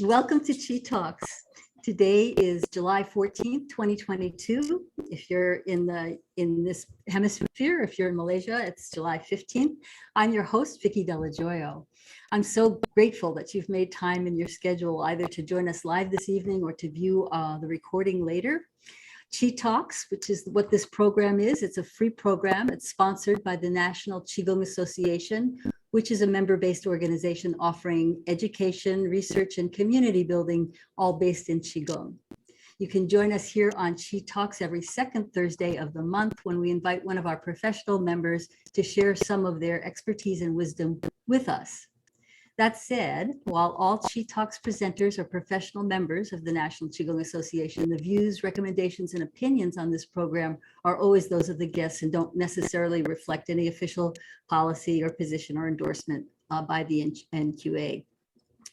Welcome to Chi Talks. Today is July 14th, 2022. If you're in this hemisphere, if you're in Malaysia, it's July 15th. I'm your host, Vicky Delajoyo. I'm so grateful that you've made time in your schedule either to join us live this evening or to view the recording later. Chi Talks, which is what this program is. It's a free program. It's sponsored by the National Qigong Association, which is a member-based organization offering education, research, and community building, all based in Qigong. You can join us here on Chi Talks every second Thursday of the month when we invite one of our professional members to share some of their expertise and wisdom with us. That said, while all Chi Talks presenters are professional members of the National Qigong Association, the views, recommendations, and opinions on this program are always those of the guests and don't necessarily reflect any official policy or position or endorsement by the NQA.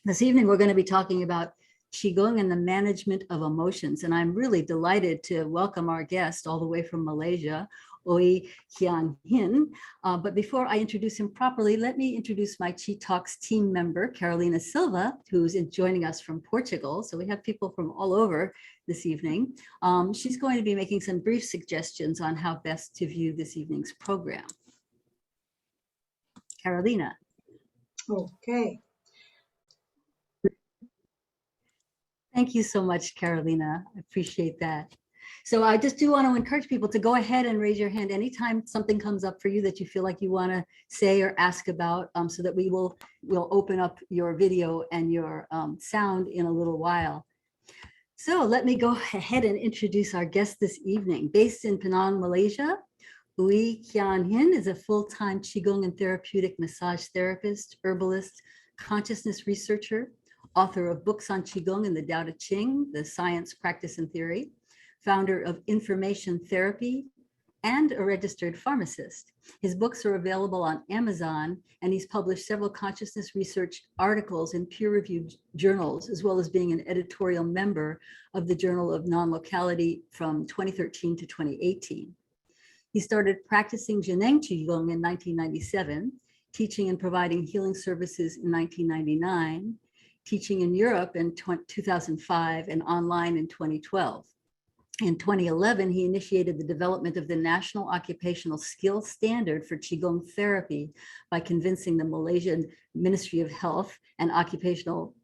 This evening, we're going to be talking about Qigong and the management of emotions. And I'm really delighted to welcome our guest all the way from Malaysia, Oi Kian Hin. But before I introduce him properly, let me introduce my Chi Talks team member, Carolina Silva, who's joining us from Portugal. So we have people from all over this evening. She's going to be making some brief suggestions on how best to view this evening's program. Carolina. Okay. Thank you so much, Carolina. I appreciate that. So I just do want to encourage people to go ahead and raise your hand anytime something comes up for you that you feel like you want to say or ask about, so that we'll open up your video and your sound in a little while. So let me go ahead and introduce our guest this evening. Based in Penang, Malaysia, Ui Kian Hin is a full-time Qigong and therapeutic massage therapist, herbalist, consciousness researcher, author of books on Qigong and the Tao Te Ching, the science, practice, and theory, founder of Information Therapy, and a registered pharmacist. His books are available on Amazon, and he's published several consciousness research articles in peer-reviewed journals, as well as being an editorial member of the Journal of Non-Locality from 2013 to 2018. He started practicing Zheneng Qigong in 1997, teaching and providing healing services in 1999, teaching in Europe in 2005 and online in 2012. In 2011, he initiated the development of the National Occupational Skills Standard for Qigong therapy by convincing the Malaysian Ministry of Health and Occupational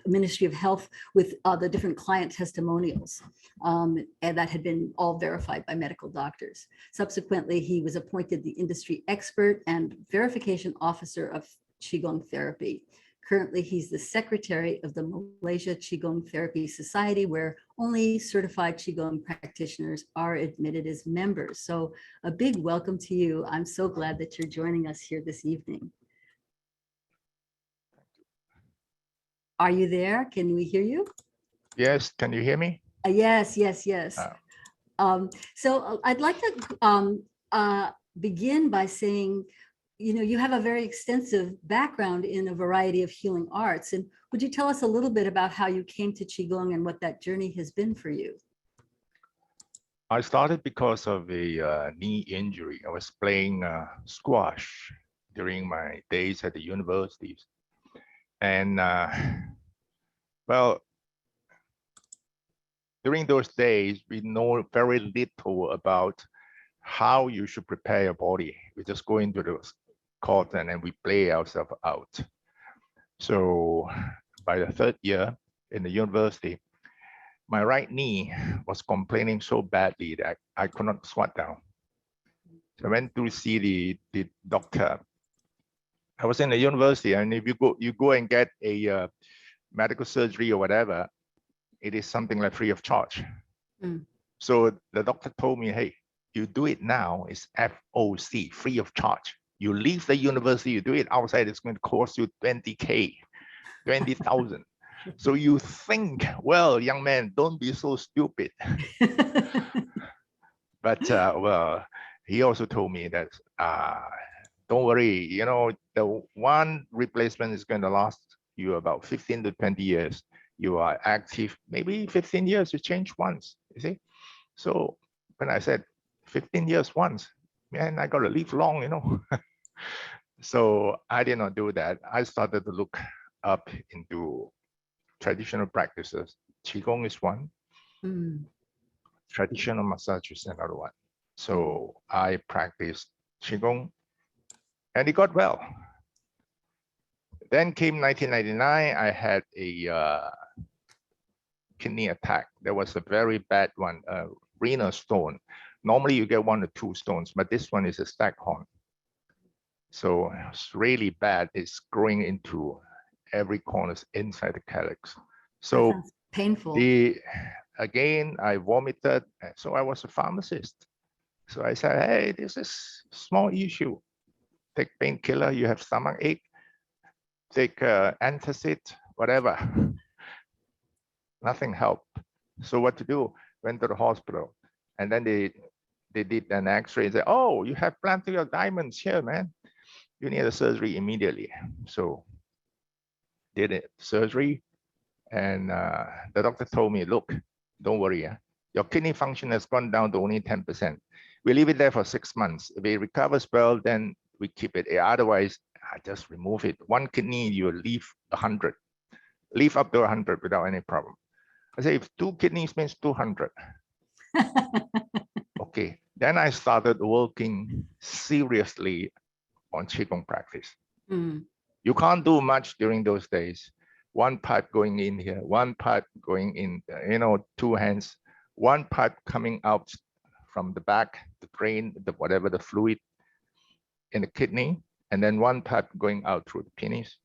Ministry of Health with the different client testimonials, and that had been all verified by medical doctors. Subsequently, he was appointed the industry expert and verification officer of Qigong therapy. Currently, he's the secretary of the Malaysia Qigong Therapy Society, where only certified Qigong practitioners are admitted as members. So a big welcome to you. I'm so glad that you're joining us here this evening. Are you there? Can we hear you? Yes, can you hear me? Yes. So I'd like to begin by saying, you have a very extensive background in a variety of healing arts. And would you tell us a little bit about how you came to Qigong and what that journey has been for you? I started because of a knee injury. I was playing squash during my days at the universities. And well, during those days, we know very little about how you should prepare your body. We just go into the court and then we play ourselves out. So by the third year in the university, my right knee was complaining so badly that I could not squat down. So I went to see the doctor. I was in the university, and if you go and get a medical surgery or whatever, it is something like free of charge. So the doctor told me, hey, you do it now, it's FOC, free of charge. You leave the university, you do it outside, it's going to cost you 20K, 20,000. So you think, well, young man, don't be so stupid. But well, he also told me that, don't worry, the one replacement is going to last you about 15 to 20 years. You are active, maybe 15 years, you change once, you see? So when I said 15 years once, man, I got to live long, So I did not do that. I started to look up into traditional practices. Qigong is one, Mm. traditional massage is another one. So I practiced Qigong and it got well. Then came 1999, I had a kidney attack. There was a very bad one, renal stone. Normally you get 1 or 2 stones, but this one is a staghorn. So it's really bad. It's growing into every corner inside the calyx. That So sounds painful. again, I vomited. So I was a pharmacist. So I said, hey, this is small issue. Take painkiller, you have stomach ache, take antacid, whatever. Nothing helped. So what to do? Went to the hospital. And then they did an x-ray and said, oh, you have planted your diamonds here, man. You need a surgery immediately. So did it, surgery. And the doctor told me, look, don't worry. Your kidney function has gone down to only 10%. We leave it there for 6 months. If it recovers well, then we keep it. Otherwise, I just remove it. 1 kidney, you leave 100. Leave up to 100 without any problem. I say, if 2 kidneys means 200. Okay. Then I started working seriously on Qigong practice. Mm. You can't do much during those days. 1 pipe going in here, 1 pipe going in, 2 hands, 1 pipe coming out from the back, the drain, whatever the fluid in the kidney, and then 1 pipe going out through the penis.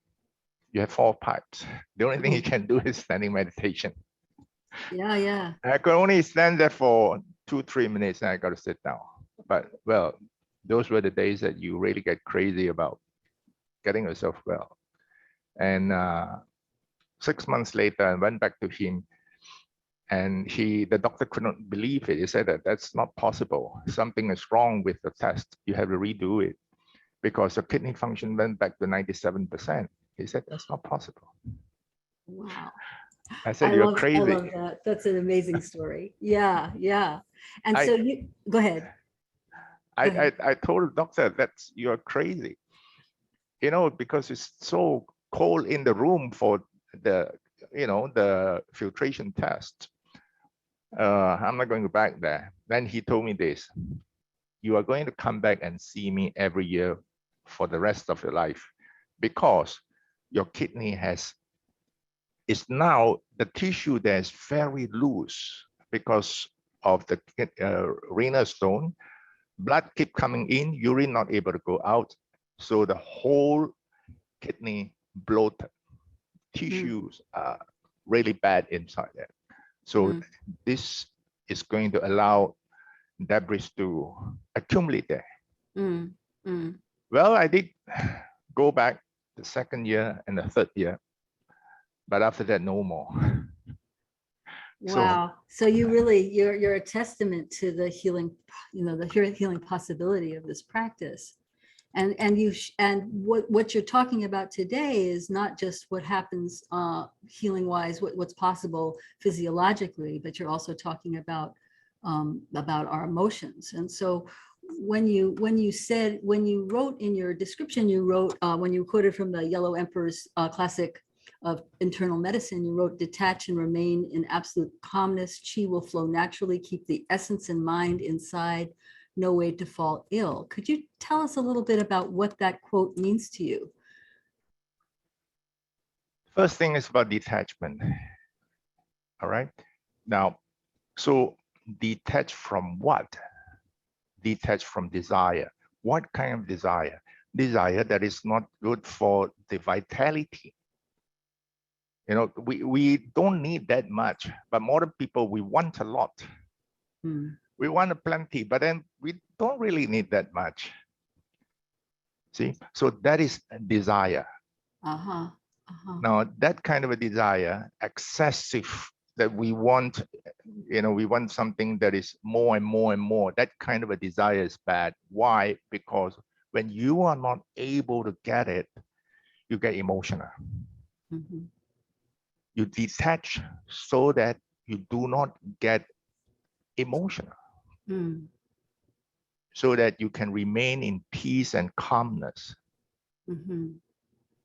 You have 4 pipes. The only thing you can do is standing meditation. Yeah, yeah. I could only stand there for 2-3 minutes and I got to sit down. But well, those were the days that you really get crazy about getting yourself well. And 6 months later, I went back to him, and the doctor could not believe it. He said that that's not possible. Something is wrong with the test. You have to redo it because the kidney function went back to 97%. He said that's not possible. Wow. I said, you're crazy. I love that. That's an amazing story. Yeah, yeah. And I- so you go ahead. I told the doctor that you're crazy. Because it's so cold in the room for the filtration test. I'm not going back there. Then he told me this: you are going to come back and see me every year for the rest of your life, because your kidney is now the tissue that is very loose because of the renal stone. Blood keep coming in, urine not able to go out, so the whole kidney bloated. Tissues are really bad inside there. So this is going to allow debris to accumulate there. Well, I did go back the 2nd year and the 3rd year, but after that, no more. Wow. So you really, you're a testament to the healing, the healing possibility of this practice. And what you're talking about today is not just what happens healing wise, what's possible physiologically, but you're also talking about our emotions. And so when you wrote in your description, you wrote when you quoted from the Yellow Emperor's classic of internal medicine, you wrote, detach and remain in absolute calmness. Qi will flow naturally. Keep the essence and mind inside. No way to fall ill. Could you tell us a little bit about what that quote means to you? First thing is about detachment. All right. Now, so detach from what? Detach from desire. What kind of desire? Desire that is not good for the vitality. We don't need that much, but modern people, we want a lot. We want a plenty, but then we don't really need that much. See, so that is a desire. Now, that kind of a desire, excessive, that we want, we want something that is more and more and more. That kind of a desire is bad. Why? Because when you are not able to get it, you get emotional. You detach so that you do not get emotional, so that you can remain in peace and calmness.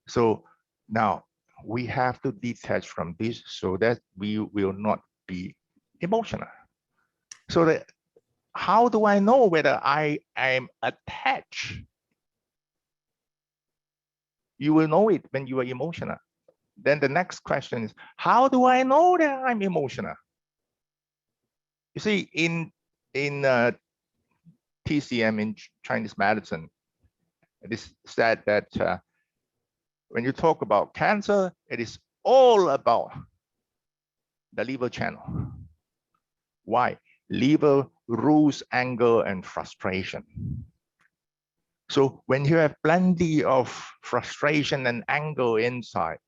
So now, we have to detach from this so that we will not be emotional. So that how do I know whether I am attached? You will know it when you are emotional. Then the next question is, how do I know that I'm emotional? You see, in TCM, in Chinese medicine, it is said that when you talk about cancer, it is all about the liver channel. Why? Liver rules anger and frustration. So when you have plenty of frustration and anger inside,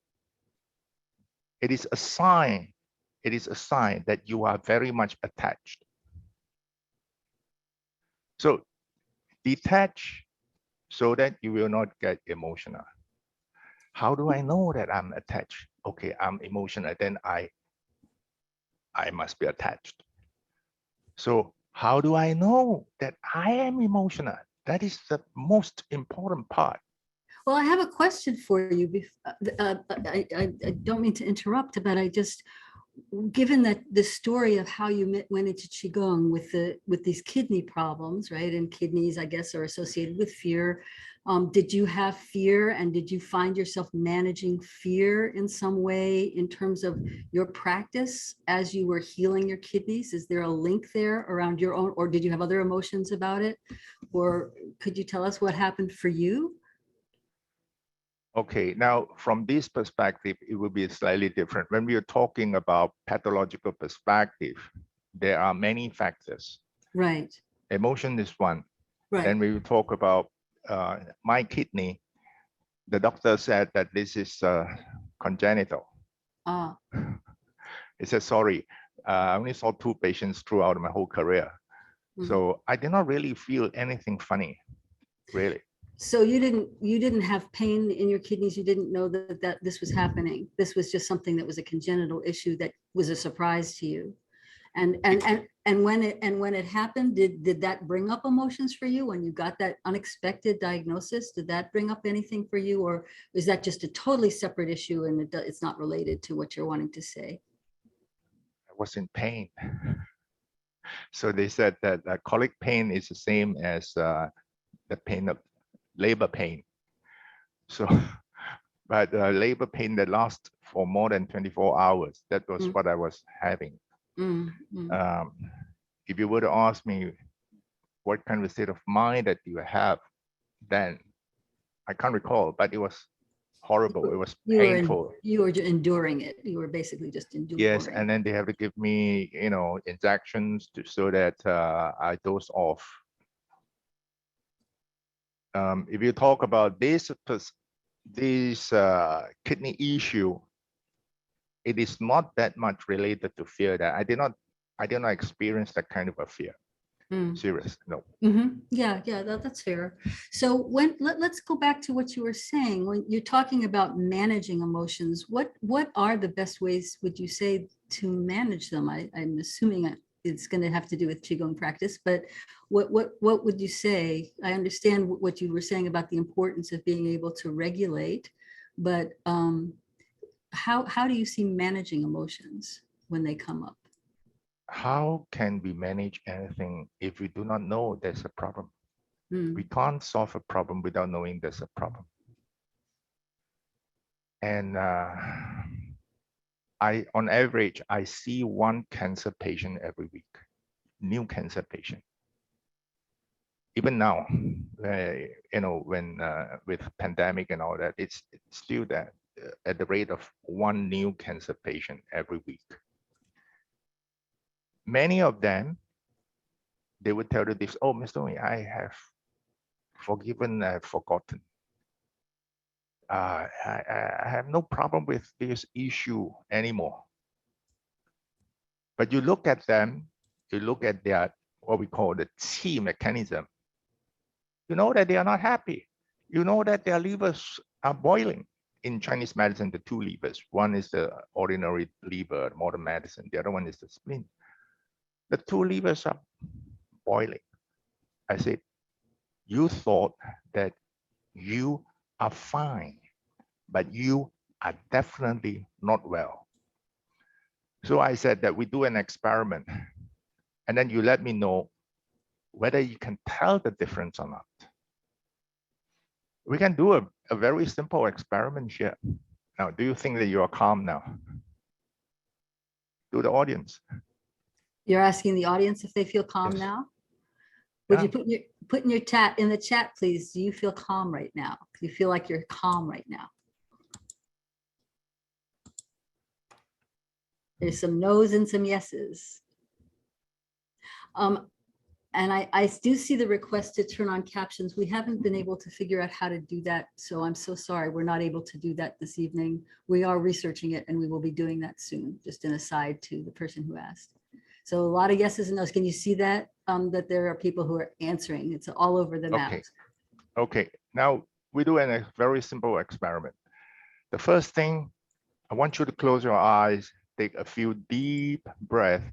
it is a sign that you are very much attached. So detach so that you will not get emotional. How do I know that I'm attached? Okay, I'm emotional, then I must be attached. So how do I know that I am emotional? That is the most important part. Well, I have a question for you. I don't mean to interrupt, but I just, given that the story of how you went into qigong with these kidney problems, right? And kidneys, I guess, are associated with fear. Did you have fear, and did you find yourself managing fear in some way in terms of your practice as you were healing your kidneys? Is there a link there around your own, or did you have other emotions about it? Or could you tell us what happened for you? Okay, now from this perspective, it will be slightly different. When we are talking about pathological perspective, there are many factors. Right, Emotion is one. right. Then we will talk about my kidney. The doctor said that this is congenital. Ah, He said, sorry, I only saw 2 patients throughout my whole career. mhm. So I did not really feel anything funny, really. So you didn't have pain in your kidneys. You didn't know that this was happening. This was just something that was a congenital issue that was a surprise to you. And when it happened, did that bring up emotions for you when you got that unexpected diagnosis? Did that bring up anything for you, or is that just a totally separate issue and it's not related to what you're wanting to say? I was in pain. So they said that colic pain is the same as the pain of labor pain. So, but labor pain that lasts for more than 24 hours, that was what I was having. Um, if you were to ask me what kind of state of mind that you have, then I can't recall, but it was horrible. It was painful. You were enduring it. You were basically just enduring. Yes, and then they have to give me, injections so that I dose off. If you talk about this kidney issue, it is not that much related to fear. That I did not experience that kind of a fear. Serious, no. Yeah, that's fair. So let's go back to what you were saying when you're talking about managing emotions. What are the best ways, would you say, to manage them? I'm assuming it's going to have to do with qigong practice, but what would you say? I understand what you were saying about the importance of being able to regulate, but how do you see managing emotions when they come up? How can we manage anything if we do not know there's a problem? We can't solve a problem without knowing there's a problem. And on average, I see 1 cancer patient every week, new cancer patient. Even now, when with pandemic and all that, it's still that at the rate of 1 new cancer patient every week. Many of them, they would tell you this, oh, Mr. Wei, I have forgiven, I have forgotten. I have no problem with this issue anymore. But you look at them, you look at their, what we call the qi mechanism, you know that they are not happy. You know that their livers are boiling. In Chinese medicine, the 2 livers. One is the ordinary liver, modern medicine. The other one is the spleen. The 2 livers are boiling. I said, you thought that you are fine, but you are definitely not well. So I said that we do an experiment, and then you let me know whether you can tell the difference or not. We can do a very simple experiment here. Now, do you think that you are calm now? To the audience. You're asking the audience if they feel calm Yes. now? Would you Yeah. put in your chat, in the chat, please? Do you feel calm right now? Do you feel like you're calm right now? There's some no's and some yeses. And I do see the request to turn on captions. We haven't been able to figure out how to do that. So I'm so sorry. We're not able to do that this evening. We are researching it and we will be doing that soon, just an aside to the person who asked. So a lot of yeses and nos. Can you see that? That there are people who are answering. It's all over the map. Okay. Okay. Now we do a very simple experiment. The first thing, I want you to close your eyes, take a few deep breaths,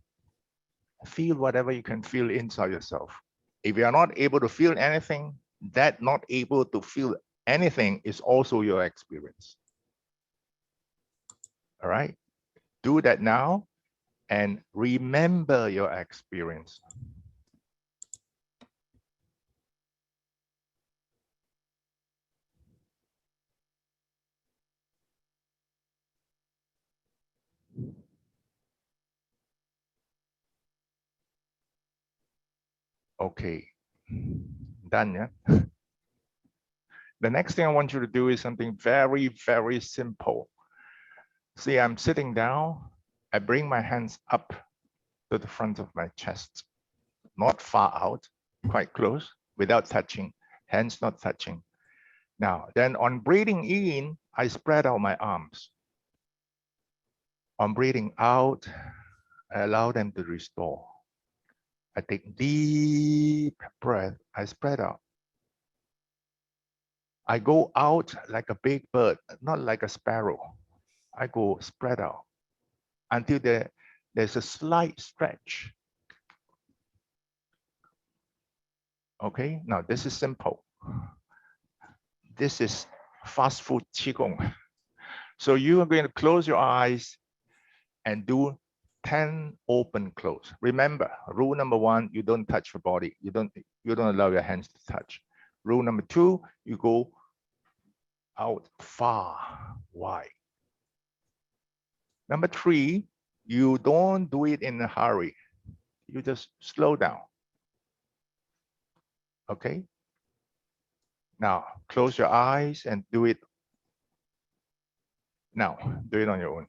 feel whatever you can feel inside yourself. If you are not able to feel anything, that not able to feel anything is also your experience. All right. Do that now and remember your experience. Okay, done, yeah? The next thing I want you to do is something very, very simple. See, I'm sitting down. I bring my hands up to the front of my chest, not far out, quite close, without touching, hands not touching. Now, then on breathing in, I spread out my arms. On breathing out, I allow them to restore. I take deep breath, I spread out. I go out like a big bird, not like a sparrow. I go spread out until there's a slight stretch. Okay, now this is simple. This is fast food qigong. So you are going to close your eyes and do 10 open close. Remember, rule number 1, you don't touch your body. You don't allow your hands to touch. Rule number 2, you go out far, wide. Number 3, you don't do it in a hurry. You just slow down. Okay? Now, close your eyes and do it. Now, do it on your own.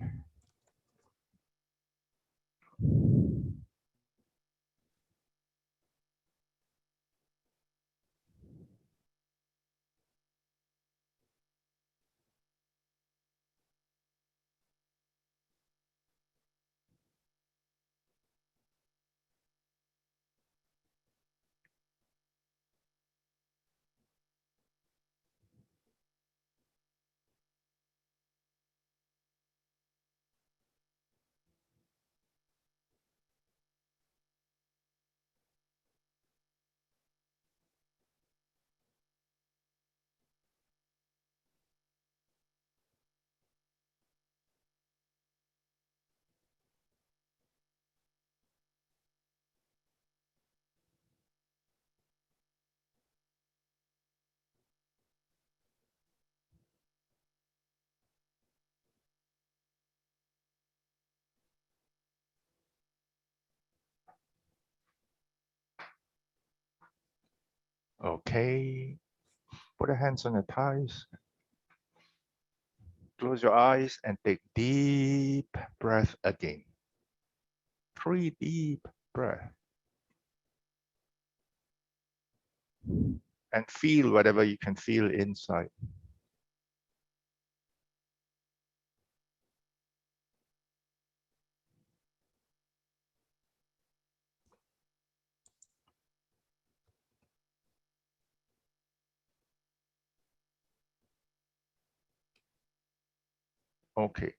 Okay. Put your hands on your thighs. Close your eyes and take deep breath again. 3 deep breath. And feel whatever you can feel inside. Okay.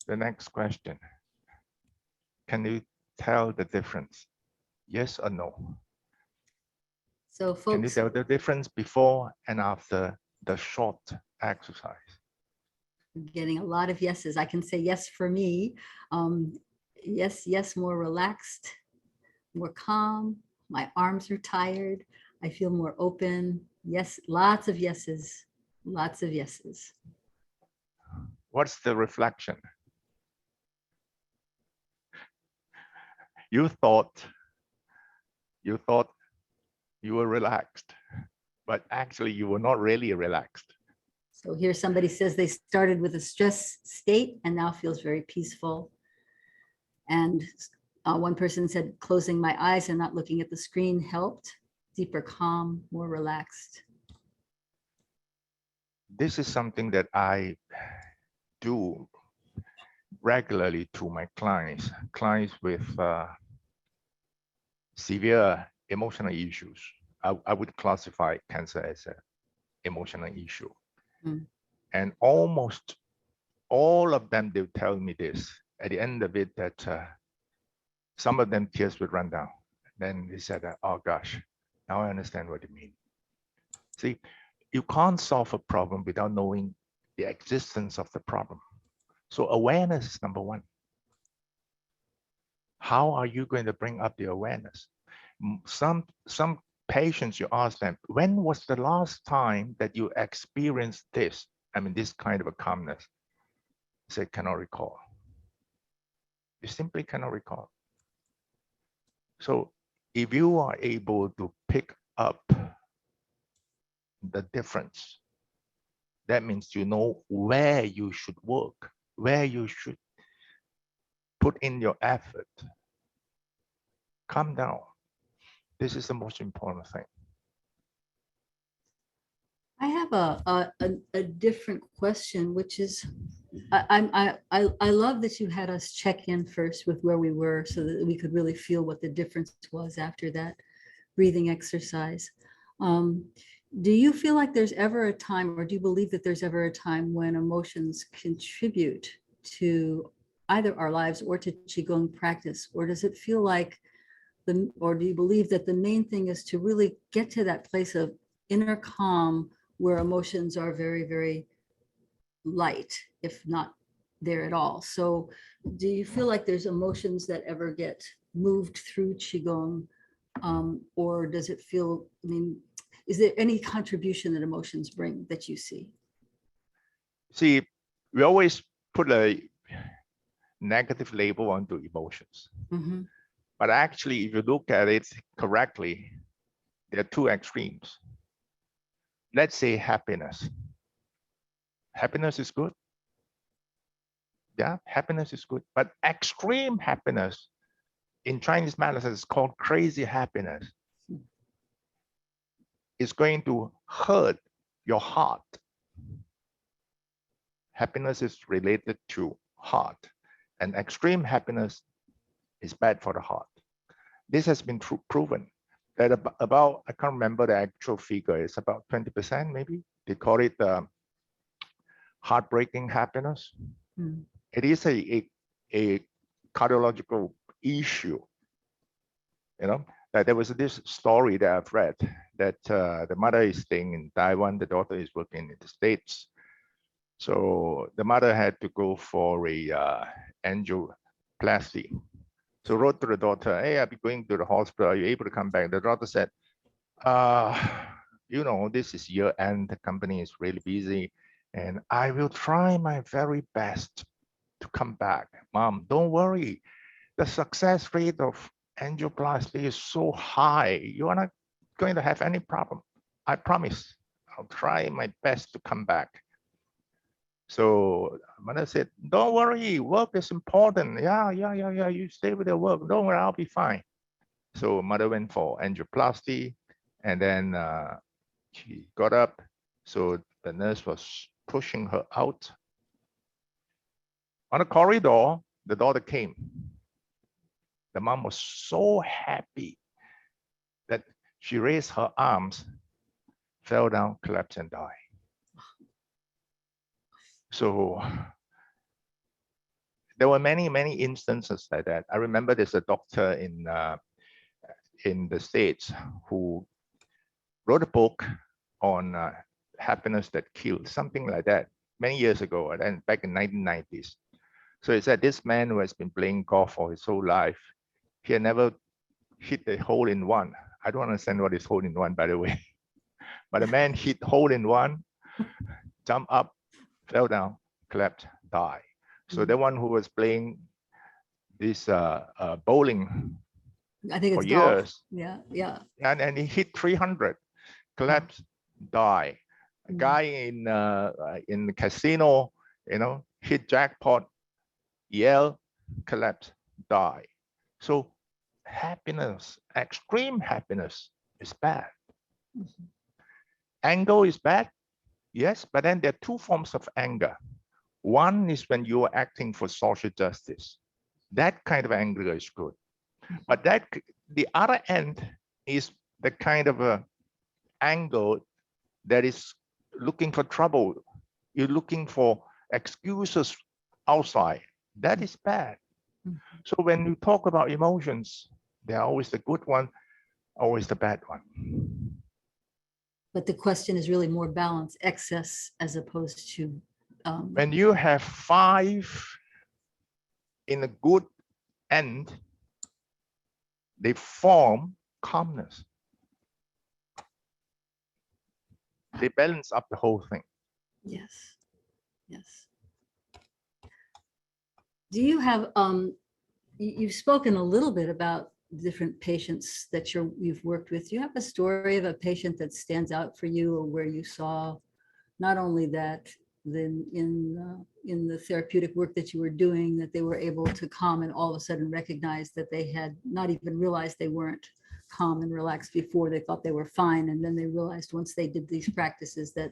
The next question. Can you tell the difference? Yes or no? So Can you folks, tell the difference before and after the short exercise? Getting a lot of yeses. I can say yes for me. Yes, yes, more relaxed, more calm. My arms are tired. I feel more open. Yes, lots of yeses, lots of yeses. What's the reflection? You thought you were relaxed, but actually you were not really relaxed. So here somebody says they started with a stress state and now feels very peaceful. And one person said closing my eyes and not looking at the screen helped. Deeper calm, more relaxed. This is something that I do regularly to my clients with severe emotional issues. I would classify cancer as an emotional issue. Mm. And almost all of them, they'll tell me this at the end of it, that some of them tears would run down. Then they said, oh gosh, now I understand what you mean. See, you can't solve a problem without knowing the existence of the problem. So awareness is number one. How are you going to bring up the awareness? Some patients, you ask them, when was the last time that you experienced this? I mean, this kind of a calmness. They cannot recall. You simply cannot recall. So if you are able to pick up the difference, that means you know where you should work, where you should put in your effort. Calm down. This is the most important thing. I have a different question, which is, I love that you had us check in first with where we were so that we could really feel what the difference was after that breathing exercise. Do you feel like there's ever a time, or do you believe that there's ever a time when emotions contribute to either our lives or to Qigong practice? Or does it feel like or do you believe that the main thing is to really get to that place of inner calm where emotions are very, very light, if not there at all? So do you feel like there's emotions that ever get moved through Qigong? Or does it feel, I mean, is there any contribution that emotions bring that you see? See, we always put a negative label onto emotions. Mm-hmm. But actually, if you look at it correctly, there are two extremes. Let's say happiness. Happiness is good. Yeah, happiness is good. But extreme happiness, in Chinese medicine, is called crazy happiness. It's going to hurt your heart. Happiness is related to heart, and extreme happiness is bad for the heart. This has been proven that about, I can't remember the actual figure, it's about 20% maybe. They call it heartbreaking happiness. Mm. It is a cardiological issue. You know, that there was this story that I've read that the mother is staying in Taiwan, the daughter is working in the States. So the mother had to go for a angioplasty. So wrote to the daughter, hey, I'll be going to the hospital. Are you able to come back? The daughter said, you know, this is year end. The company is really busy. And I will try my very best to come back. Mom, don't worry. The success rate of angioplasty is so high. You are not going to have any problem. I promise. I'll try my best to come back. So mother said, don't worry, work is important. Yeah, you stay with the work. Don't worry, I'll be fine. So mother went for angioplasty, and then she got up. So the nurse was pushing her out. On the corridor, the daughter came. The mom was so happy that she raised her arms, fell down, collapsed, and died. So there were many instances like that. I remember there's a doctor in the States who wrote a book on happiness that kills, something like that, many years ago, and then back in 1990s. So he said this man who has been playing golf for his whole life, he had never hit a hole in one. I don't understand what is hole in one, by the way. But the man hit hole in one, jumped up, fell down, collapsed, died. So the one who was playing this bowling I think for it's golf. years, Yeah, yeah. and he hit 300, collapsed, die. A guy in the casino, hit jackpot, yell, collapse, die. So happiness, extreme happiness is bad. Anger is bad, yes, but then there are two forms of anger. One is when you are acting for social justice. That kind of anger is good. But the other end is the kind of a anger that is looking for trouble. You're looking for excuses outside. That is bad. So when you talk about emotions, they're always the good one, always the bad one. But the question is really more balance, excess as opposed to. When you have 5 in a good end, they form calmness. They balance up the whole thing. Yes, yes. Do you have, you've spoken a little bit about different patients that you've worked with. Do you have a story of a patient that stands out for you, or where you saw not only that then in the therapeutic work that you were doing, that they were able to calm and all of a sudden recognize that they had not even realized they weren't calm and relaxed before, they thought they were fine, and then they realized once they did these practices that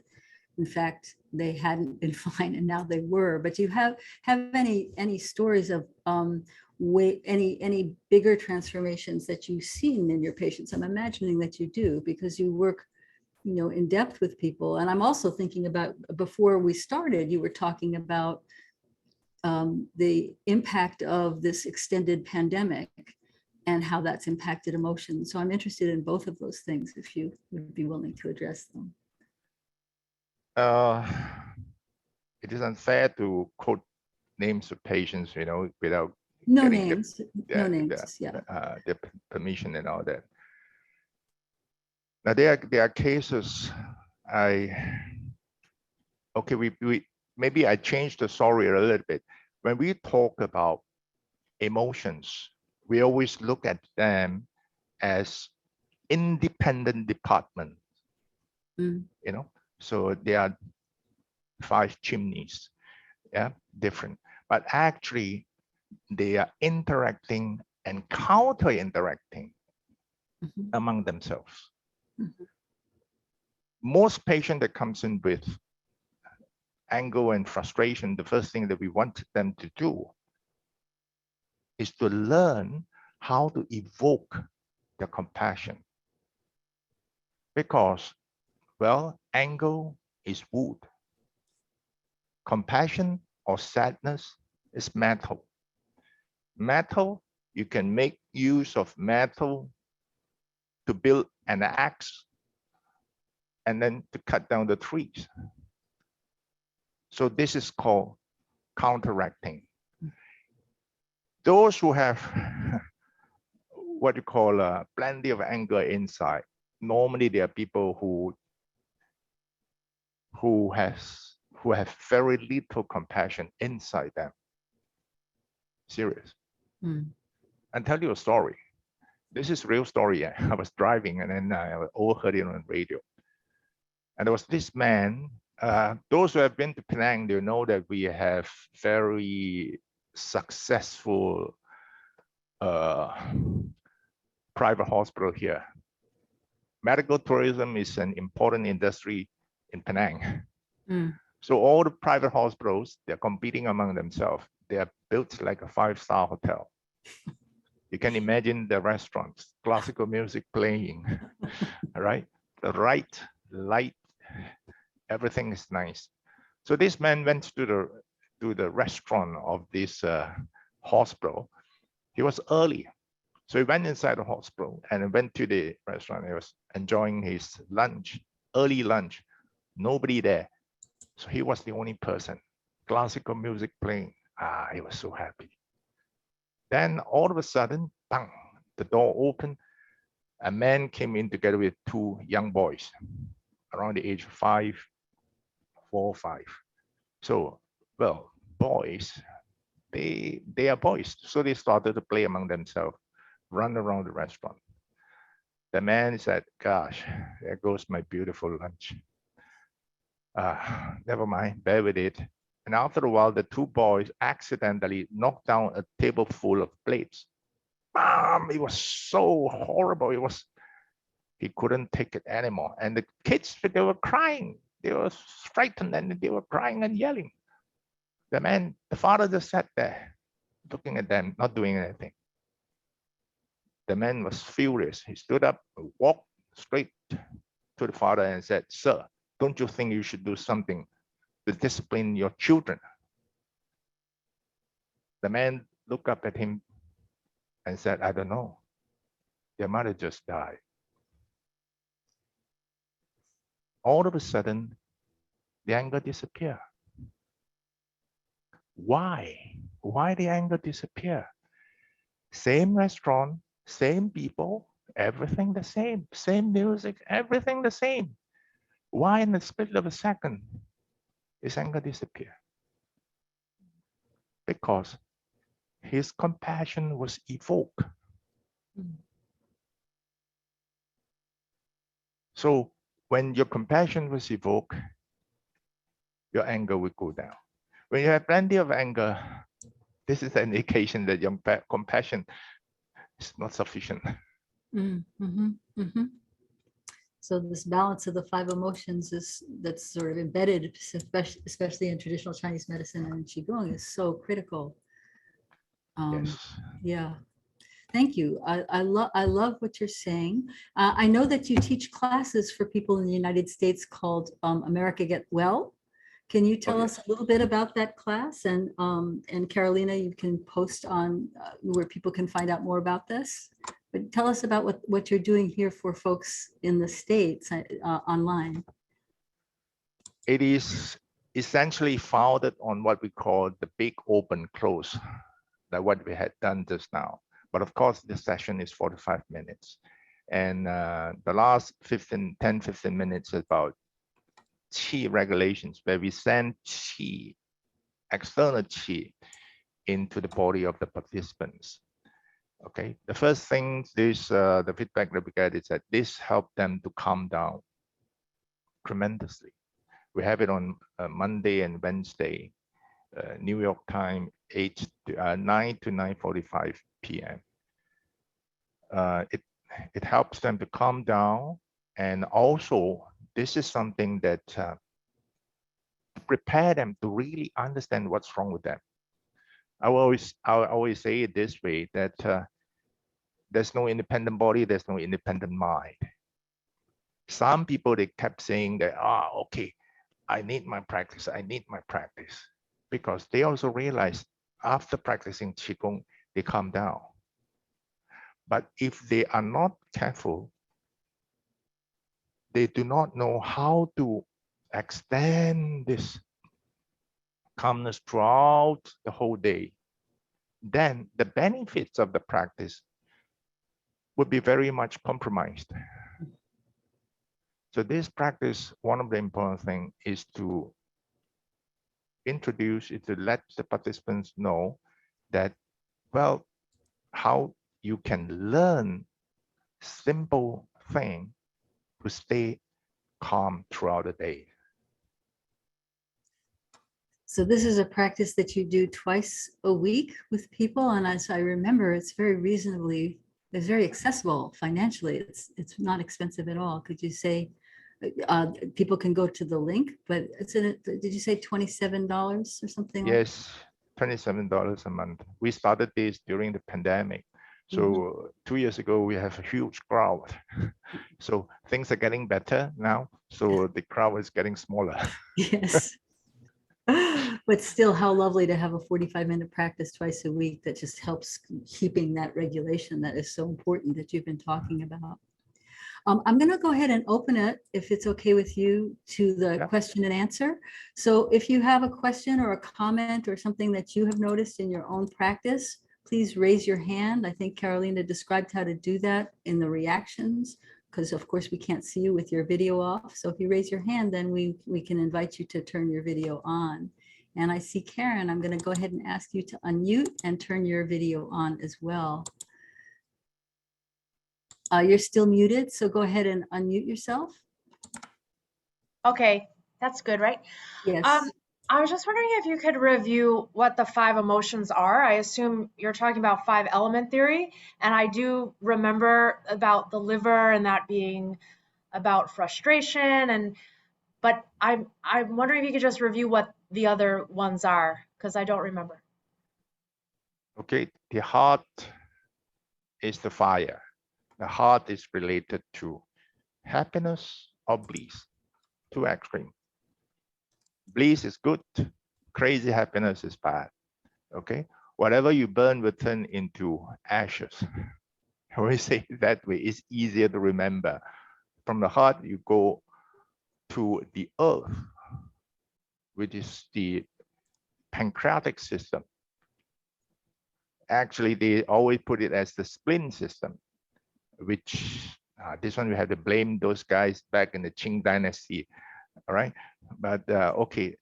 in fact they hadn't been fine and now they were. But do you have any stories of any bigger transformations that you've seen in your patients? I'm imagining that you do, because you work in depth with people. And I'm also thinking about, before we started, you were talking about the impact of this extended pandemic and how that's impacted emotions. So I'm interested in both of those things, if you would be willing to address them. It is unfair to quote names of patients, without No getting names, no names, yeah. the permission and all that. Now there are cases we maybe I changed the story a little bit. When we talk about emotions, we always look at them as independent departments. So there are 5 chimneys, different, but actually they are interacting and counter-interacting among themselves. Most patients that comes in with anger and frustration, the first thing that we want them to do is to learn how to evoke the compassion. Because, well, anger is wood. Compassion or sadness is metal. Metal, you can make use of metal to build an axe and then to cut down the trees. So this is called counteracting. Those who have what you call plenty of anger inside, normally they are people who have very little compassion inside them. Serious. I'll tell you a story. This is a real story. I was driving and then I overheard it on the radio. And there was this man. Those who have been to Penang, they know that we have very successful private hospital here. Medical tourism is an important industry in Penang. So all the private hospitals, they're competing among themselves. They are built like a 5-star hotel. You can imagine the restaurants, classical music playing, all right? The right light, everything is nice. So this man went to the restaurant of this hospital. He was early. So he went inside the hospital and went to the restaurant. He was enjoying his lunch, early lunch. nobody there. So he was the only person, classical music playing. He was so happy. Then all of a sudden, bang, the door opened. A man came in together with two young boys around the age of 5, 4, 5. So, well, boys, they are boys. So they started to play among themselves, run around the restaurant. The man said, gosh, there goes my beautiful lunch. Never mind, bear with it. And after a while, the two boys accidentally knocked down a table full of plates. Bam! It was so horrible. He couldn't take it anymore. And the kids, they were crying. They were frightened and they were crying and yelling. The father just sat there, looking at them, not doing anything. The man was furious. He stood up, walked straight to the father and said, sir, don't you think you should do something to discipline your children? The man looked up at him and said, I don't know. Their mother just died. All of a sudden, the anger disappeared. Why? Why the anger disappear? Same restaurant, same people, everything the same music, everything the same. Why in the split of a second his anger disappear? Because his compassion was evoked. So when your compassion was evoked, your anger will go down. When you have plenty of anger, this is an indication that your compassion is not sufficient. So this balance of the 5 emotions that's sort of embedded, especially in traditional Chinese medicine and Qigong, is so critical. Yes. Yeah. Thank you. I love what you're saying. I know that you teach classes for people in the United States called America Get Well. Can you tell us a little bit about that class? And Carolina, you can post on where people can find out more about this. But tell us about what you're doing here for folks in the States online. It is essentially founded on what we call the big open close, like what we had done just now. But of course, this session is 45 minutes. And the last 10, 15 minutes is about qi regulations, where we send qi, external qi, into the body of the participants. Okay, the first thing is the feedback that we get is that this helped them to calm down tremendously. We have it on Monday and Wednesday, New York time, 9 to 9:45 p.m. It helps them to calm down, and also this is something that prepare them to really understand what's wrong with them. I always say it this way, that there's no independent body, there's no independent mind. Some people, they kept saying that, okay, I need my practice, because they also realize after practicing Qigong, they calm down. But if they are not careful, they do not know how to extend this calmness throughout the whole day, then the benefits of the practice would be very much compromised. So this practice, one of the important things is to introduce it, to let the participants know that, well, how you can learn simple thing to stay calm throughout the day. So this is a practice that you do twice a week with people, and as I remember, it's very accessible financially. It's not expensive at all. Could you say people can go to the link, but did you say $27 or something? Yes, $27 a month. We started this during the pandemic. So 2 years ago, we have a huge crowd. So things are getting better now. So the crowd is getting smaller. Yes. But still, how lovely to have a 45-minute practice twice a week that just helps keeping that regulation that is so important that you've been talking about. I'm going to go ahead and open it, if it's okay with you, to the Yeah. question and answer. So if you have a question or a comment or something that you have noticed in your own practice, please raise your hand. I think Carolina described how to do that in the reactions, because of course we can't see you with your video off. So if you raise your hand, then we can invite you to turn your video on. And I see Karen, I'm going to go ahead and ask you to unmute and turn your video on as well. You're still muted, so go ahead and unmute yourself. Okay, that's good, right? Yes. I was just wondering if you could review what the 5 emotions are. I assume you're talking about 5 element theory, and I do remember about the liver and that being about frustration, but I'm wondering if you could just review what the other ones are, because I don't remember. Okay, the heart is the fire. The heart is related to happiness or bliss, two extreme. Bliss is good, crazy happiness is bad. Okay, whatever you burn will turn into ashes. I always say it that way, it's easier to remember. From the heart, you go to the earth, which is the pancreatic system. Actually, they always put it as the spleen system, which this one we have to blame those guys back in the Qing dynasty. All right, but okay,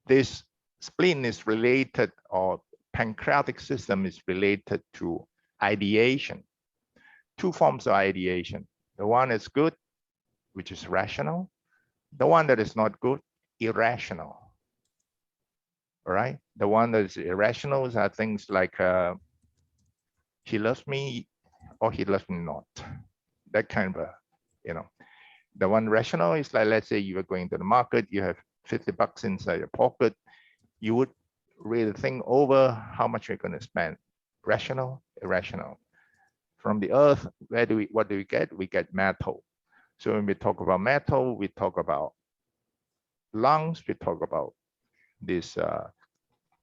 this spleen is related, or pancreatic system is related to ideation. 2 forms of ideation. The one is good, which is rational. The one that is not good, irrational. All right, the one that is irrational are things like he loves me or he loves me not. That kind of a, you know. The one rational is like, let's say you are going to the market, you have 50 bucks inside your pocket, you would really think over how much you're going to spend. Rational, irrational. From the earth, what do we get? We get metal. So when we talk about metal, we talk about lungs, we talk about this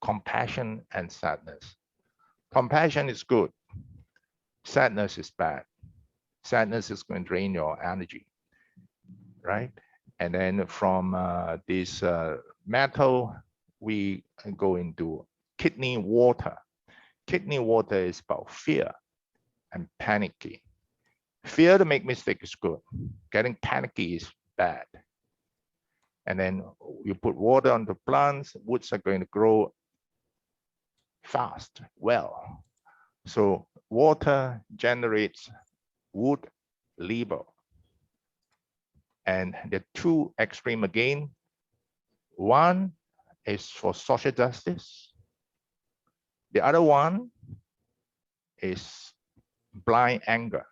compassion and sadness. Compassion is good. Sadness is bad. Sadness is going to drain your energy, right? And then from this metal, we go into kidney water. Kidney water is about fear and panicky. Fear to make mistake is good. Getting panicky is bad. And then you put water on the plants, woods are going to grow fast, well. So water generates wood, labor. And the 2 extreme again. One is for social justice. The other one is blind anger.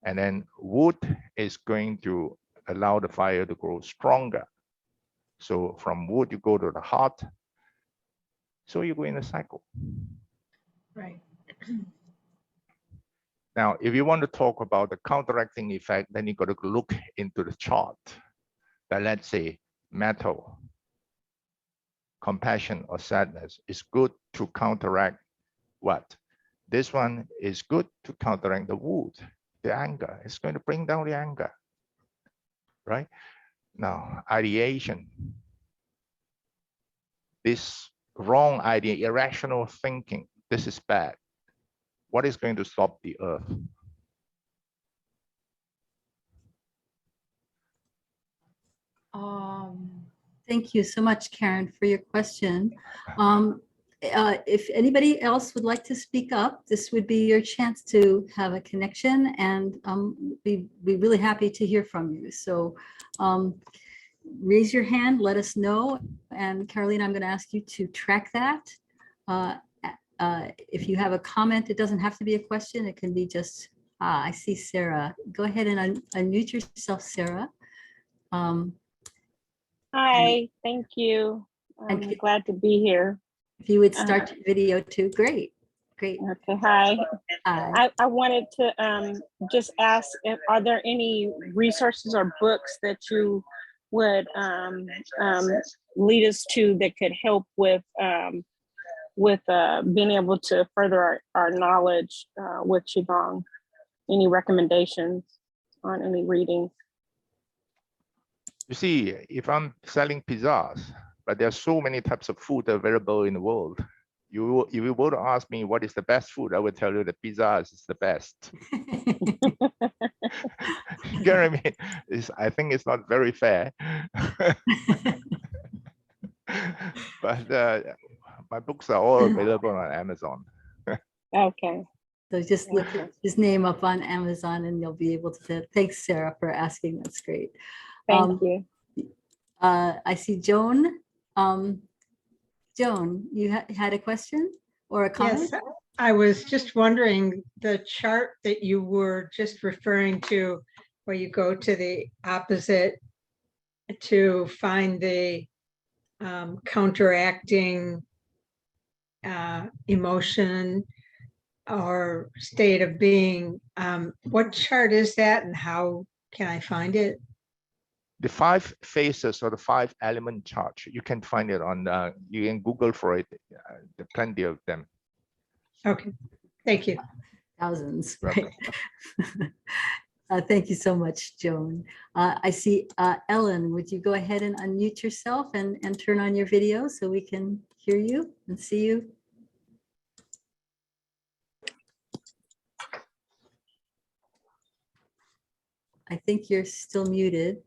And then wood is going to allow the fire to grow stronger. So from wood, you go to the heart. So you go in a cycle. Right. Now, if you want to talk about the counteracting effect, then you got to look into the chart. That let's say metal, compassion or sadness is good to counteract what? This one is good to counteract the wood, the anger. It's going to bring down the anger, right? Now, ideation. This wrong idea, irrational thinking, this is bad. What is going to stop the earth? Thank you so much, Karen, for your question. If anybody else would like to speak up, this would be your chance to have a connection, and we'd be really happy to hear from you. So raise your hand, let us know. And Carolina, I'm going to ask you to track that. If you have a comment, it doesn't have to be a question. It can be just, I see Sarah. Go ahead and unmute yourself, Sarah. Hi, thank you. I'm And glad to be here. if you would start your video too, great, great. Okay, hi. Hi. I wanted to just ask, are there any resources or books that you would lead us to that could help with being able to further our knowledge with Qigong? Any recommendations? on any readings. You see, if I'm selling pizzas, but there are so many types of food available in the world, if you were to ask me what is the best food, I would tell you that pizza is the best. You get what I mean? I think it's not very fair. But my books are all available on Amazon. Okay. So just look Okay. his name up on Amazon and you'll be able to, thanks Sarah for asking, that's great. Thank you. I see Joan. Joan, you had a question or a comment? Yes, I was just wondering, the chart that you were just referring to, where you go to the opposite to find the counteracting emotion or state of being. What chart is that and how can I find it? The 5 phases or the 5 element chart, you can find it on, you can Google for it. There are plenty of them. Okay, thank you. Thousands, Welcome. right? Thank you so much, Joan. I see Ellen, would you go ahead and unmute yourself and turn on your video so we can hear you and see you? I think you're still muted.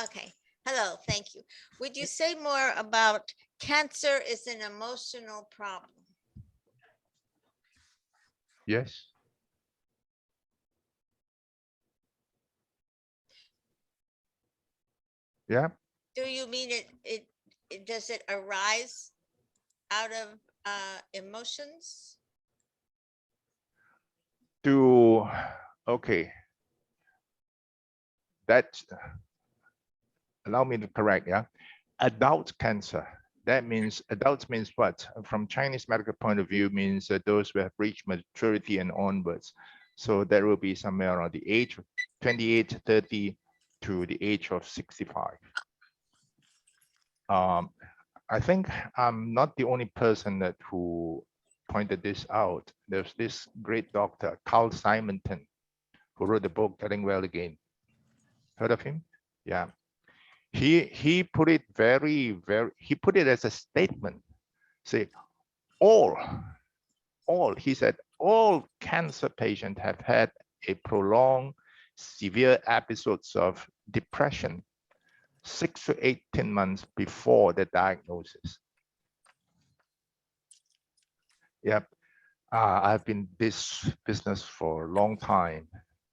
Okay, hello, thank you. Would you say more about cancer is an emotional problem? Yes. Yeah. Do you mean does it arise out of emotions? Okay. That, allow me to correct, yeah. Adult cancer, that means, adults means what? From Chinese medical point of view means those who have reached maturity and onwards. So that will be somewhere around the age of 28, 30 to the age of 65. I think I'm not the only person who pointed this out. There's this great doctor, Carl Simonton, who wrote the book Getting Well Again. Heard of him? Yeah. He put it he put it as a statement. Say, he said, all cancer patients have had a prolonged, severe episodes of depression 6 to 18 months before the diagnosis. Yep. I've been in this business for a long time,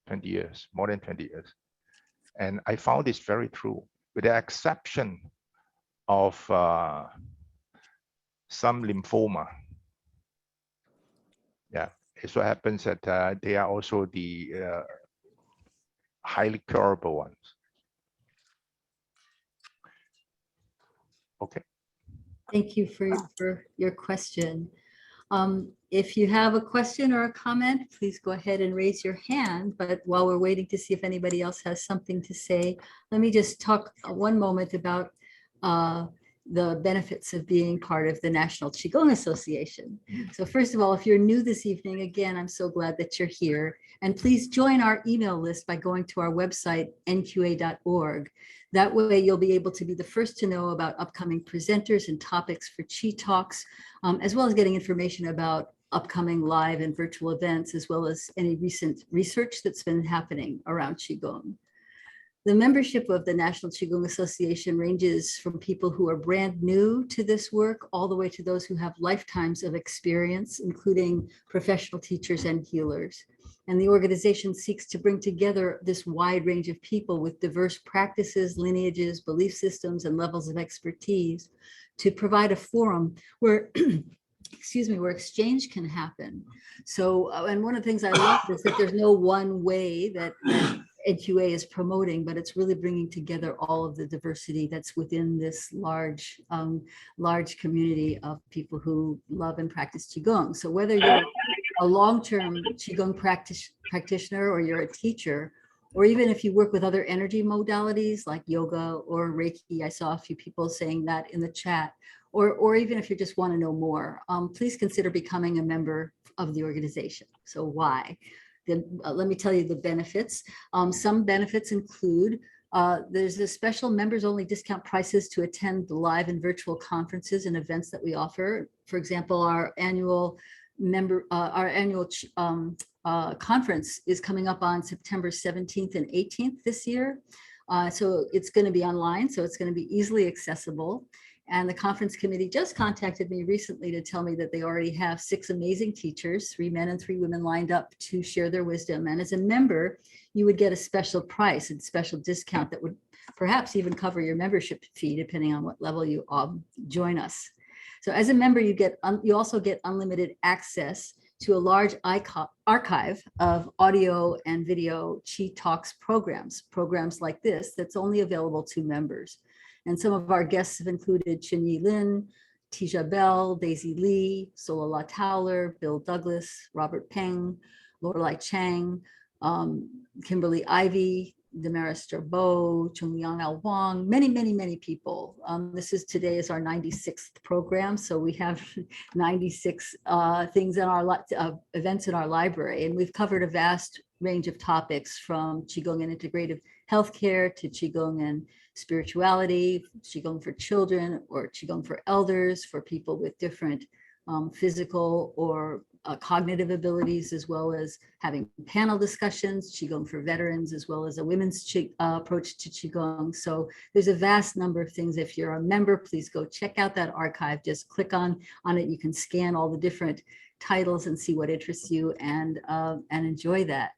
20 years, more than 20 years. And I found this very true, with the exception of some lymphoma. Yeah, it so happens that they are also the highly curable ones. Okay. Thank you for your question. If you have a question or a comment, please go ahead and raise your hand. But while we're waiting to see if anybody else has something to say, let me just talk one moment about the benefits of being part of the National Qigong Association. So first of all, if you're new this evening, again, I'm so glad that you're here. And please join our email list by going to our website, nqa.org. That way you'll be able to be the first to know about upcoming presenters and topics for Qi Talks, as well as getting information about upcoming live and virtual events, as well as any recent research that's been happening around Qigong. The membership of the National Qigong Association ranges from people who are brand new to this work all the way to those who have lifetimes of experience, including professional teachers and healers. And the organization seeks to bring together this wide range of people with diverse practices, lineages, belief systems, and levels of expertise to provide a forum where excuse me, where exchange can happen. So, and one of the things I love is that there's no one way that NQA is promoting, but it's really bringing together all of the diversity that's within this large community of people who love and practice Qigong. So whether you're a long-term Qigong practitioner or you're a teacher, or even if you work with other energy modalities like yoga or Reiki, I saw a few people saying that in the chat, or even if you just want to know more, please consider becoming a member of the organization. So why? let me tell you the benefits. Some benefits include there's a special members only discount prices to attend the live and virtual conferences and events that we offer. For example, our annual conference is coming up on September 17th and 18th this year. So it's going to be online, so it's going to be easily accessible. And the conference committee just contacted me recently to tell me that they already have 6 amazing teachers, 3 men and 3 women lined up to share their wisdom. And as a member, you would get a special price and special discount that would perhaps even cover your membership fee, depending on what level you join us. So as a member, you also get unlimited access to a large archive of audio and video Chi Talks programs like this that's only available to members. And some of our guests have included Chin-Yi Lin, Tisha Bell, Daisy Lee, Solala Towler, Bill Douglas, Robert Peng, Lorelei Chang, Kimberly Ivey, Damaris Jarboe, Chung-Yang Al Wang, many people. Today is our 96th program. So we have 96 things in our events in our library. And we've covered a vast range of topics from Qigong and integrative healthcare to Qigong and spirituality, Qigong for children or Qigong for elders, for people with different physical or cognitive abilities, as well as having panel discussions, Qigong for veterans, as well as a women's approach to Qigong. So there's a vast number of things. If you're a member, please go check out that archive. Just click on it. You can scan all the different titles and see what interests you and enjoy that.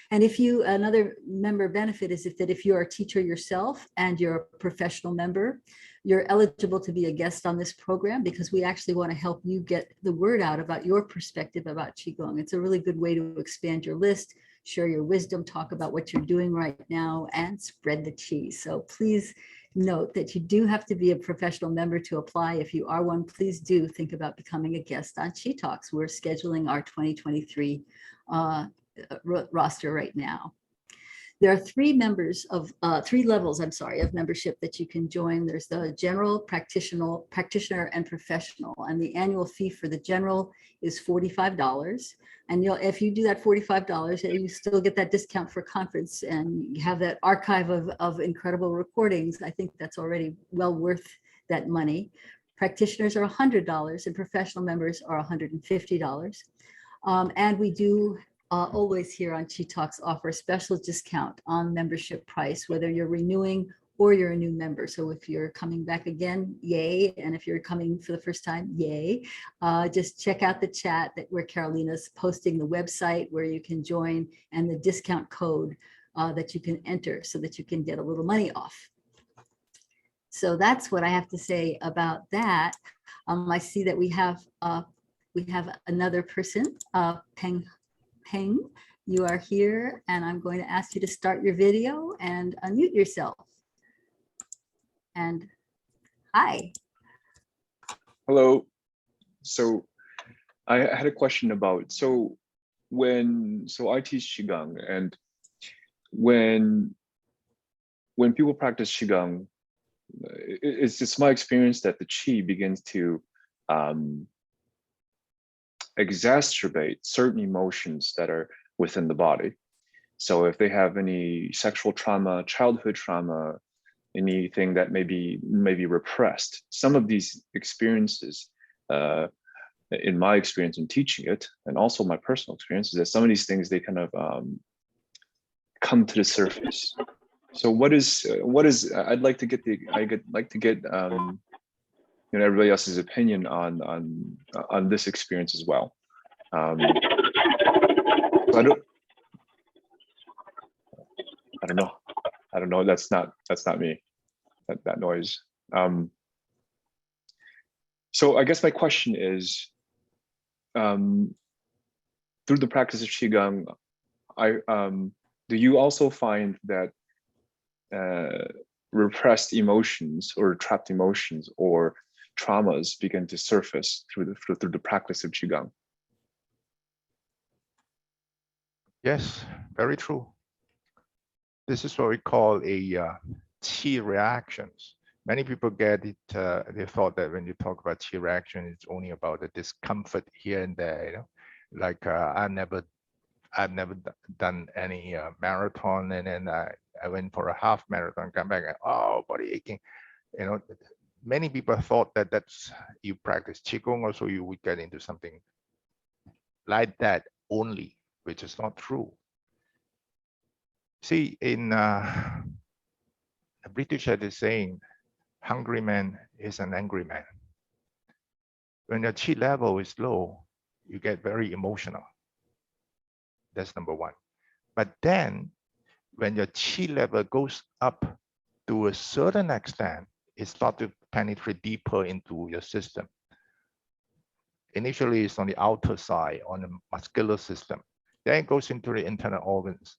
And another member benefit is if you're a teacher yourself and you're a professional member, you're eligible to be a guest on this program, because we actually want to help you get the word out about your perspective about Qigong. It's a really good way to expand your list, share your wisdom, talk about what you're doing right now, and spread the Qi. So please note that you do have to be a professional member to apply. If you are one, please do think about becoming a guest on Qi Talks. We're scheduling our 2023 roster right now. There are 3 levels, of membership that you can join. There's the general, practitioner, and professional. And the annual fee for the general is $45. And if you do that $45, you still get that discount for conference, and you have that archive of incredible recordings. I think that's already well worth that money. Practitioners are $100 and professional members are $150. And we do always here on Qi Talks offer a special discount on membership price, whether you're renewing or you're a new member. So if you're coming back again, yay. And if you're coming for the first time, yay. Just check out the chat where Carolina's posting the website where you can join, and the discount code that you can enter so that you can get a little money off. So that's what I have to say about that. I see that we have another person, Peng, you are here, and I'm going to ask you to start your video and unmute yourself. And hi. Hello. So I had a question about, I teach Qigong, and when people practice Qigong, it's just my experience that the Qi begins to exacerbate certain emotions that are within the body. So if they have any sexual trauma, childhood trauma, anything that may be repressed, some of these experiences, in my experience in teaching it, and also my personal experience, is that some of these things, they kind of come to the surface. So what is I'd like to get everybody else's opinion on this experience as well. I don't know. That's not me. That noise. So I guess my question is, through the practice of Qigong, do you also find that repressed emotions or trapped emotions or traumas begin to surface through the practice of Qigong? Yes, very true. This is what we call a Qi reactions. Many people get it, they thought that when you talk about Qi reaction, it's only about the discomfort here and there, like I never I've never done any marathon, and then I went for a half marathon, come back, and, oh, body aching. You know, many people thought that that's you practice qigong, also you would get into something like that only, which is not true. See, in the British had this saying, hungry man is an angry man. When your chi level is low, you get very emotional. That's number one. But then when your chi level goes up to a certain extent, it starts to penetrate deeper into your system. Initially, it's on the outer side, on the muscular system. Then it goes into the internal organs.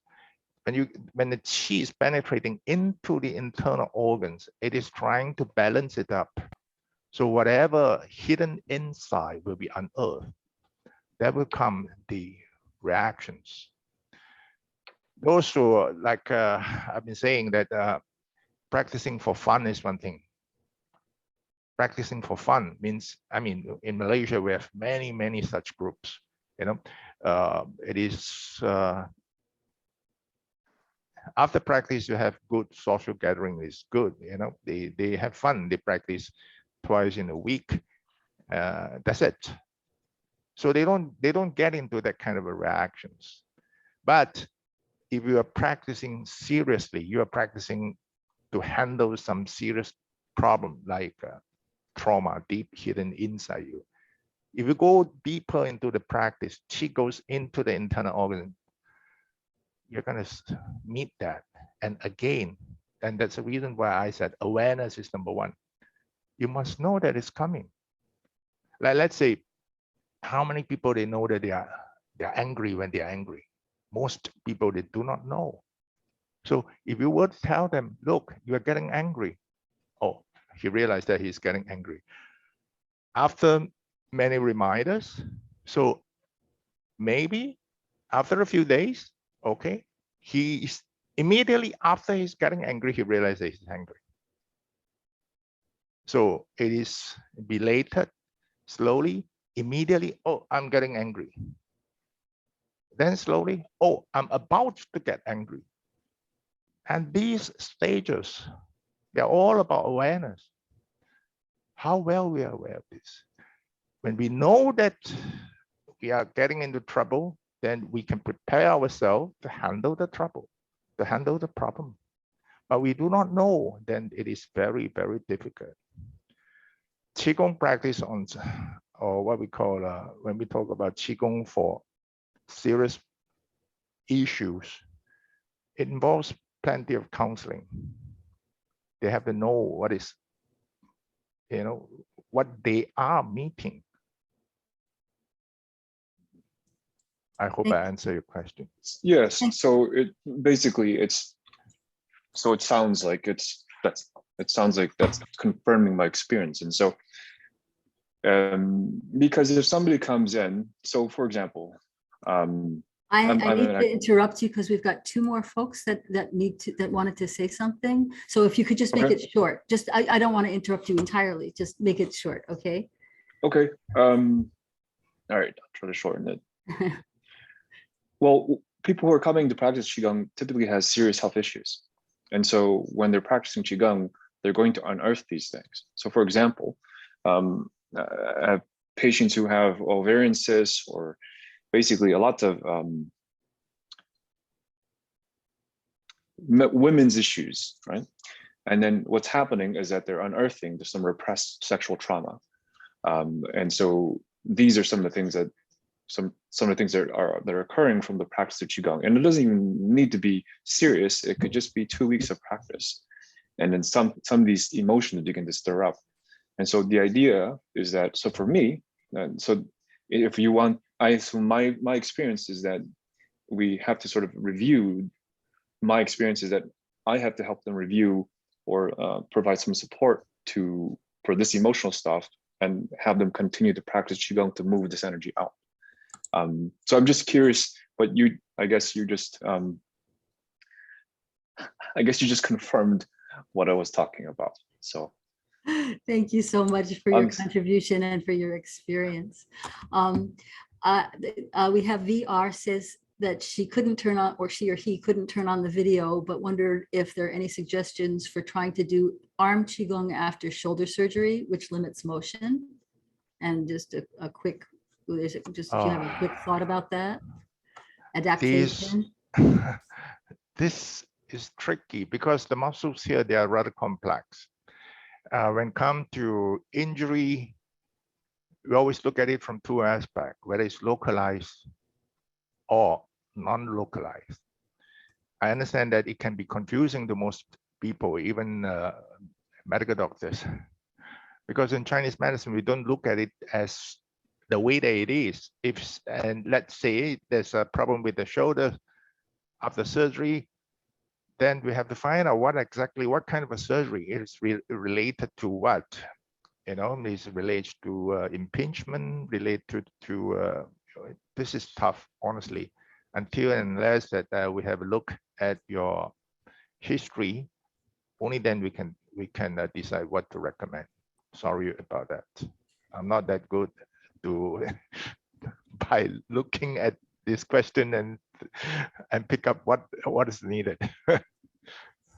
When the chi is penetrating into the internal organs, it is trying to balance it up. So whatever hidden inside will be unearthed. That will come the reactions. Also, like I've been saying that practicing for fun is one thing. Practicing for fun means, I mean, in Malaysia, we have many, many such groups. You know, it is after practice, you have good social gathering is good. You know, they have fun. They practice twice in a week. That's it. So they don't get into that kind of a reactions. But if you are practicing seriously, you are practicing to handle some serious problem like trauma deep hidden inside you. If you go deeper into the practice, qi goes into the internal organ, you're going to meet that. And again, and that's the reason why I said awareness is number one. You must know that it's coming. Like, let's say, how many people they know that they're angry when they're angry? Most people, they do not know. So if you were to tell them, look, you are getting angry. Oh, he realized that he's getting angry. After many reminders, so maybe after a few days, okay, he's immediately after he's getting angry, he realizes he's angry. So it is belated, slowly, immediately, oh, I'm getting angry. Then slowly, oh, I'm about to get angry. And these stages, they're all about awareness. How well we are aware of this. When we know that we are getting into trouble, then we can prepare ourselves to handle the trouble, to handle the problem. But we do not know, then it is very, very difficult. Qigong practice on, or what we call, when we talk about Qigong for serious issues, it involves plenty of counseling. They have to know what is, you know, what they are meeting. I hope I answer your question. Yes. So it basically so it sounds like that's confirming my experience. And so because if somebody comes in, so for example, I need to interrupt you because we've got two more folks that wanted to say something. So if you could just make it short, just I don't want to interrupt you entirely. Just make it short, okay? Okay. All right, I'll try to shorten it. Well, people who are coming to practice Qigong typically has serious health issues. And so when they're practicing Qigong, they're going to unearth these things. So for example, I have patients who have ovarian cysts or basically a lot of women's issues, right? And then what's happening is that they're unearthing some repressed sexual trauma. And so these are some of the things that some of the things that are occurring from the practice of Qigong. And it doesn't even need to be serious. It could just be 2 weeks of practice. And then some of these emotions begin to stir up. And so the idea is that, so for me, so if you want, so my experience is that we have to sort of review my experiences, that I have to help them review or provide some support for this emotional stuff and have them continue to practice Qigong to move this energy out. So I'm just curious, but I guess you just confirmed what I was talking about. So thank you so much for your contribution and for your experience. We have VR says, that she couldn't turn on, or she or he couldn't turn on the video, but wondered if there are any suggestions for trying to do arm Qigong after shoulder surgery, which limits motion. And just a quick, just if you have a quick thought about that. Adaptation. This is tricky because the muscles here, they are rather complex. When come to injury, we always look at it from two aspects, whether it's localized or non-localized. I understand that it can be confusing to most people, even medical doctors, because in Chinese medicine, we don't look at it as the way that it is. And let's say there's a problem with the shoulder after surgery, then we have to find out what kind of a surgery is related to what. You know, this relates to impingement, related to this is tough, honestly, until and unless that we have a look at your history. Only then we can decide what to recommend. Sorry about that. I'm not that good to by looking at this question and pick up what is needed.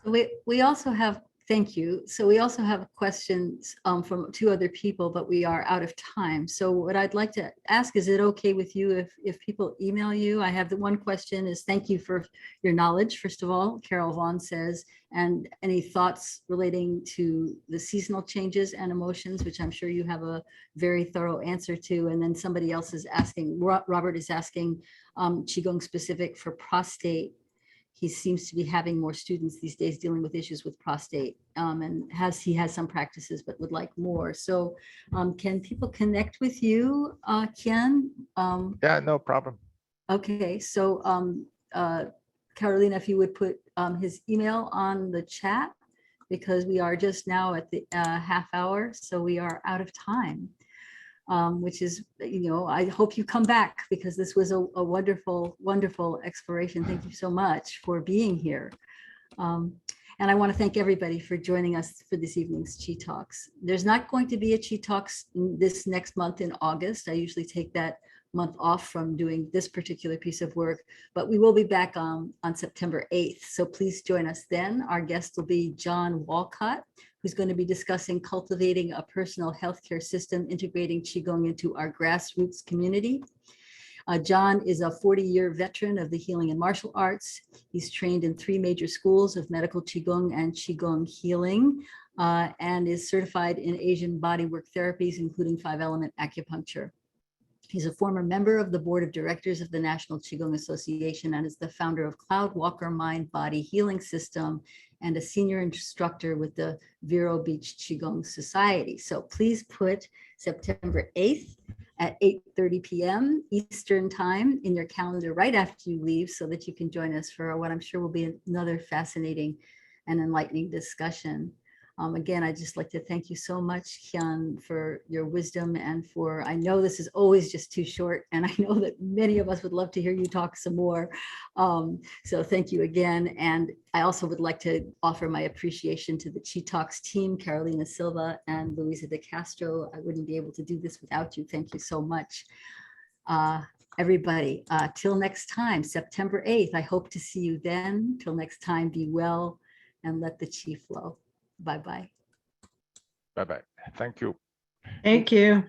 We also have, thank you. So we also have questions from two other people, but we are out of time. So what I'd like to ask, is it okay with you if people email you? I have the one question is, thank you for your knowledge, first of all, Carol Vaughn says, and any thoughts relating to the seasonal changes and emotions, which I'm sure you have a very thorough answer to. And then somebody else is asking, Robert is asking, Qigong specific for prostate. He seems to be having more students these days dealing with issues with prostate, and he has some practices but would like more. So can people connect with you, Ken? Yeah, no problem. Okay, so Carolina, if you would put his email on the chat, because we are just now at the half hour, so we are out of time. Which is, I hope you come back, because this was a wonderful, wonderful exploration. Thank you so much for being here. And I want to thank everybody for joining us for this evening's Chi Talks. There's not going to be a Chi Talks this next month in August. I usually take that month off from doing this particular piece of work, but we will be back on September 8th. So please join us then. Our guest will be John Walcott, who's going to be discussing cultivating a personal healthcare system, integrating Qigong into our grassroots community. John is a 40-year veteran of the healing and martial arts. He's trained in 3 major schools of medical Qigong and Qigong healing, and is certified in Asian bodywork therapies, including 5-element acupuncture. He's a former member of the board of directors of the National Qigong Association and is the founder of Cloud Walker Mind Body Healing System and a senior instructor with the Vero Beach Qigong Society. So please put September 8th at 8:30 p.m. Eastern time in your calendar right after you leave, so that you can join us for what I'm sure will be another fascinating and enlightening discussion. Again, I'd just like to thank you so much, Hyun, for your wisdom and for, I know this is always just too short, and I know that many of us would love to hear you talk some more. So thank you again. And I also would like to offer my appreciation to the Chi Talks team, Carolina Silva and Luisa de Castro. I wouldn't be able to do this without you. Thank you so much. Everybody, till next time, September 8th, I hope to see you then. Till next time, be well and let the Chi flow. Bye-bye. Bye-bye. Thank you. Thank you.